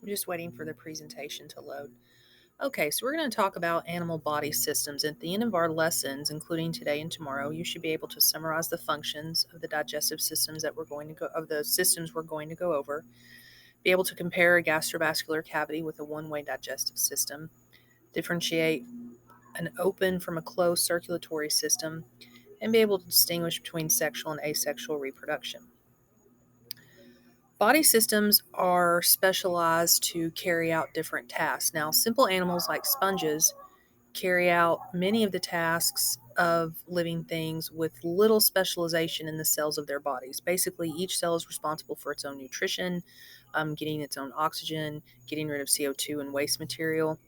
I'm just waiting for the presentation to load. Okay, so we're going to talk about animal body systems. At the end of our lessons, including today and tomorrow, you should be able to summarize the functions of the digestive systems we're going to go over. Be able to compare a gastrovascular cavity with a one-way digestive system. Differentiate an open from a closed circulatory system, and be able to distinguish between sexual and asexual reproduction. Body systems are specialized to carry out different tasks. Now, simple animals like sponges carry out many of the tasks of living things with little specialization in the cells of their bodies. Basically, each cell is responsible for its own nutrition, getting its own oxygen, getting rid of CO2 and waste material.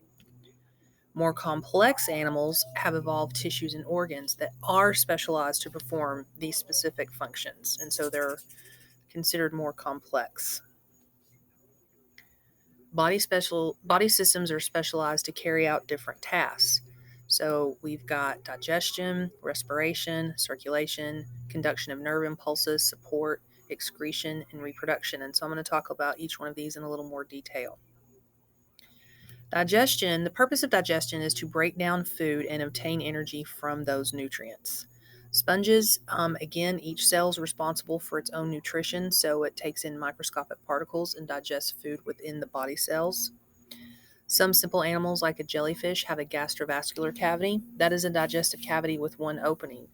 More complex animals have evolved tissues and organs that are specialized to perform these specific functions, and so they're considered more complex. Body systems are specialized to carry out different tasks. So we've got digestion, respiration, circulation, conduction of nerve impulses, support, excretion, and reproduction. And so I'm going to talk about each one of these in a little more detail. Digestion, the purpose of digestion is to break down food and obtain energy from those nutrients. Sponges, again, each cell is responsible for its own nutrition, so it takes in microscopic particles and digests food within the body cells. Some simple animals, like a jellyfish, have a gastrovascular cavity. That is a digestive cavity with one opening.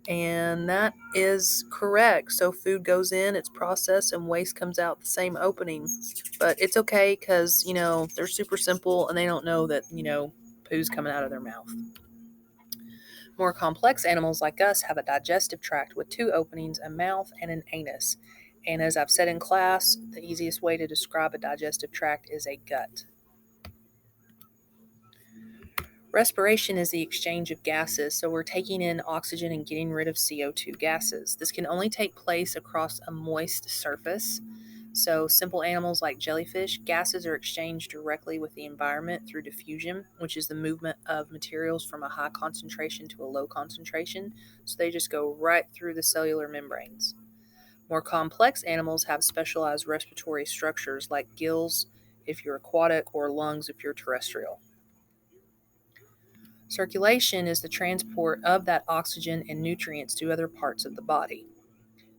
And that is correct. So food goes in, it's processed, and waste comes out the same opening. But it's okay because, they're super simple and they don't know that, poo's coming out of their mouth. More complex animals like us have a digestive tract with two openings, a mouth and an anus. And as I've said in class, the easiest way to describe a digestive tract is a gut. Respiration is the exchange of gases, so we're taking in oxygen and getting rid of CO2 gases. This can only take place across a moist surface. So simple animals like jellyfish, gases are exchanged directly with the environment through diffusion, which is the movement of materials from a high concentration to a low concentration. So they just go right through the cellular membranes. More complex animals have specialized respiratory structures like gills if you're aquatic or lungs if you're terrestrial. Circulation is the transport of that oxygen and nutrients to other parts of the body.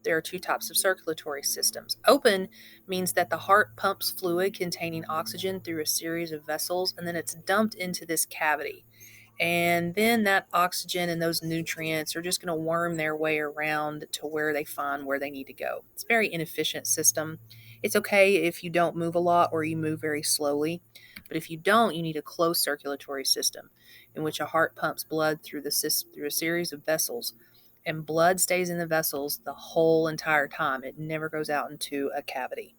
There are two types of circulatory systems. Open means that the heart pumps fluid containing oxygen through a series of vessels, and then it's dumped into this cavity. And then that oxygen and those nutrients are just going to worm their way around to where they find where they need to go. It's a very inefficient system. It's okay if you don't move a lot or you move very slowly, but if you don't, you need a closed circulatory system in which a heart pumps blood through a series of vessels, and blood stays in the vessels the whole entire time. It never goes out into a cavity.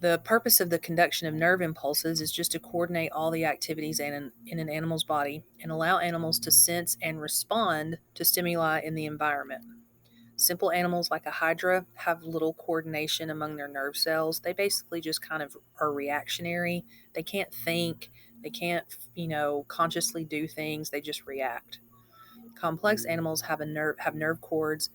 The purpose of the conduction of nerve impulses is just to coordinate all the activities in an animal's body and allow animals to sense and respond to stimuli in the environment. Simple animals like a hydra have little coordination among their nerve cells. They basically just kind of are reactionary. They can't think. They can't, consciously do things. They just react. Complex animals have nerve cords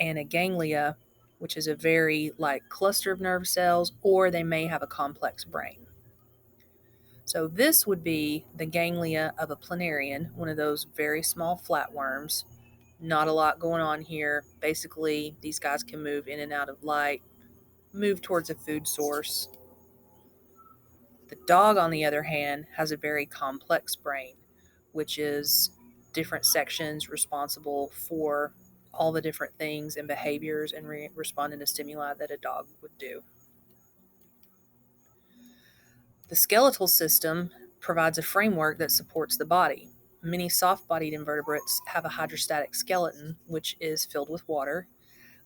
and a ganglia, which is a very cluster of nerve cells, or they may have a complex brain. So this would be the ganglia of a planarian, one of those very small flatworms. Not a lot going on here. Basically, these guys can move in and out of light, move towards a food source. The dog, on the other hand, has a very complex brain, which is different sections responsible for all the different things and behaviors and responding to stimuli that a dog would do. The skeletal system provides a framework that supports the body. Many soft-bodied invertebrates have a hydrostatic skeleton, which is filled with water.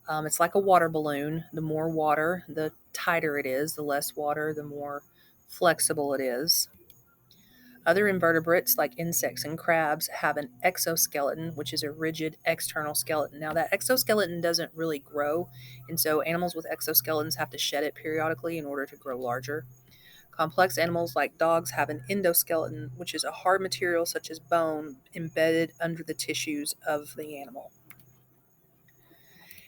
It's like a water balloon. The more water, the tighter it is. The less water, the more flexible it is. Other invertebrates, like insects and crabs, have an exoskeleton, which is a rigid external skeleton. Now, that exoskeleton doesn't really grow, and so animals with exoskeletons have to shed it periodically in order to grow larger. Complex animals like dogs have an endoskeleton, which is a hard material such as bone embedded under the tissues of the animal.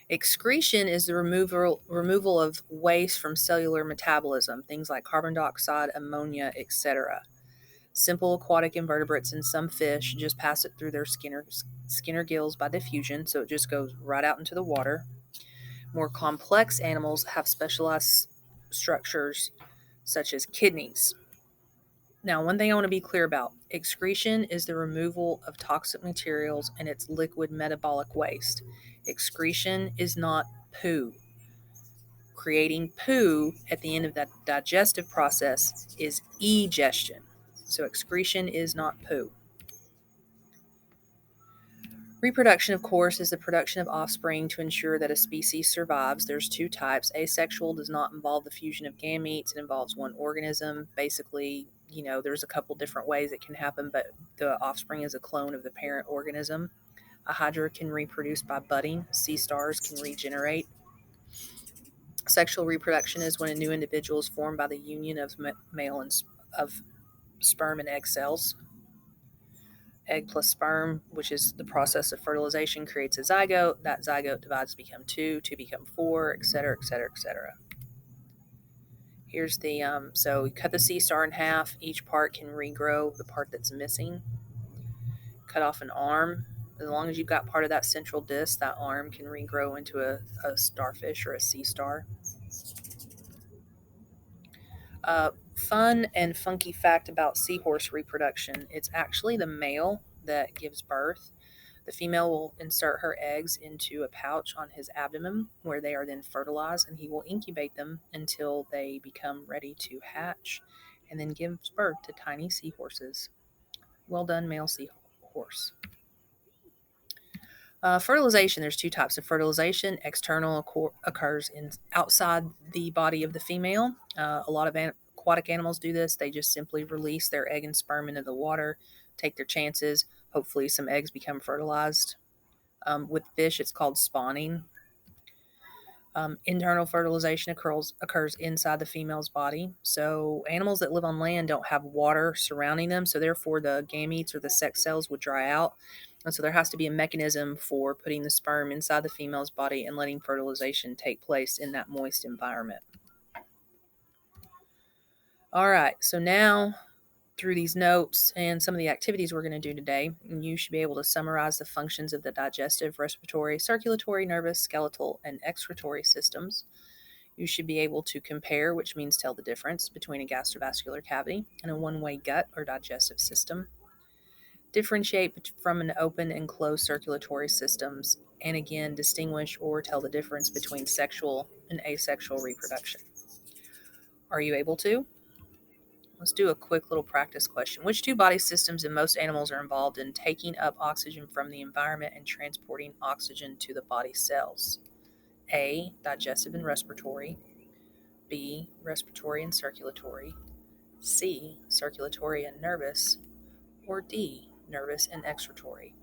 Excretion is the removal of waste from cellular metabolism, things like carbon dioxide, ammonia, etc. Simple aquatic invertebrates and some fish just pass it through their skin or gills by diffusion, so it just goes right out into the water. More complex animals have specialized structures such as kidneys. Now, one thing I want to be clear about: excretion is the removal of toxic materials and its liquid metabolic waste. Excretion is not poo. Creating poo at the end of that digestive process is egestion. So, excretion is not poo. Reproduction, of course, is the production of offspring to ensure that a species survives. There's two types. Asexual does not involve the fusion of gametes, it involves one organism. Basically, there's a couple different ways it can happen, but the offspring is a clone of the parent organism. A hydra can reproduce by budding, sea stars can regenerate. Sexual reproduction is when a new individual is formed by the union of male and of sperm and egg cells. Egg plus sperm, which is the process of fertilization, creates a zygote. That zygote divides to become two become four, etc., etc., etc. Here's the so we cut the sea star in half. Each part can regrow the part that's missing. Cut off an arm. As long as you've got part of that central disc, that arm can regrow into a starfish or a sea star. Fun and funky fact about seahorse reproduction: it's actually the male that gives birth. The female will insert her eggs into a pouch on his abdomen where they are then fertilized, and he will incubate them until they become ready to hatch and then gives birth to tiny seahorses. Well done, male seahorse. Fertilization, there's two types of fertilization. External occurs outside the body of the female. A lot of aquatic animals do this. They just simply release their egg and sperm into the water, take their chances. Hopefully some eggs become fertilized. With fish, it's called spawning. Internal fertilization occurs inside the female's body. So animals that live on land don't have water surrounding them, so therefore the gametes or the sex cells would dry out. And so there has to be a mechanism for putting the sperm inside the female's body and letting fertilization take place in that moist environment. All right, so now through these notes and some of the activities we're going to do today, you should be able to summarize the functions of the digestive, respiratory, circulatory, nervous, skeletal, and excretory systems. You should be able to compare, which means tell the difference between a gastrovascular cavity and a one-way gut or digestive system. Differentiate from an open and closed circulatory systems, and again, distinguish or tell the difference between sexual and asexual reproduction. Are you able to? Let's do a quick little practice question. Which two body systems in most animals are involved in taking up oxygen from the environment and transporting oxygen to the body cells? A, digestive and respiratory. B, respiratory and circulatory. C, circulatory and nervous. Or D, nervous and excretory.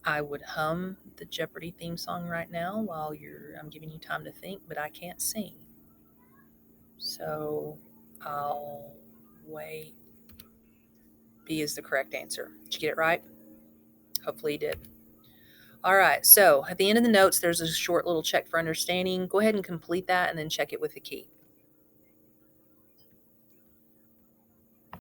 I would hum the Jeopardy theme song right now while I'm giving you time to think, but I can't sing. So I'll wait. B is the correct answer. Did you get it right? Hopefully you did. All right, so at the end of the notes, there's a short little check for understanding. Go ahead and complete that and then check it with the key.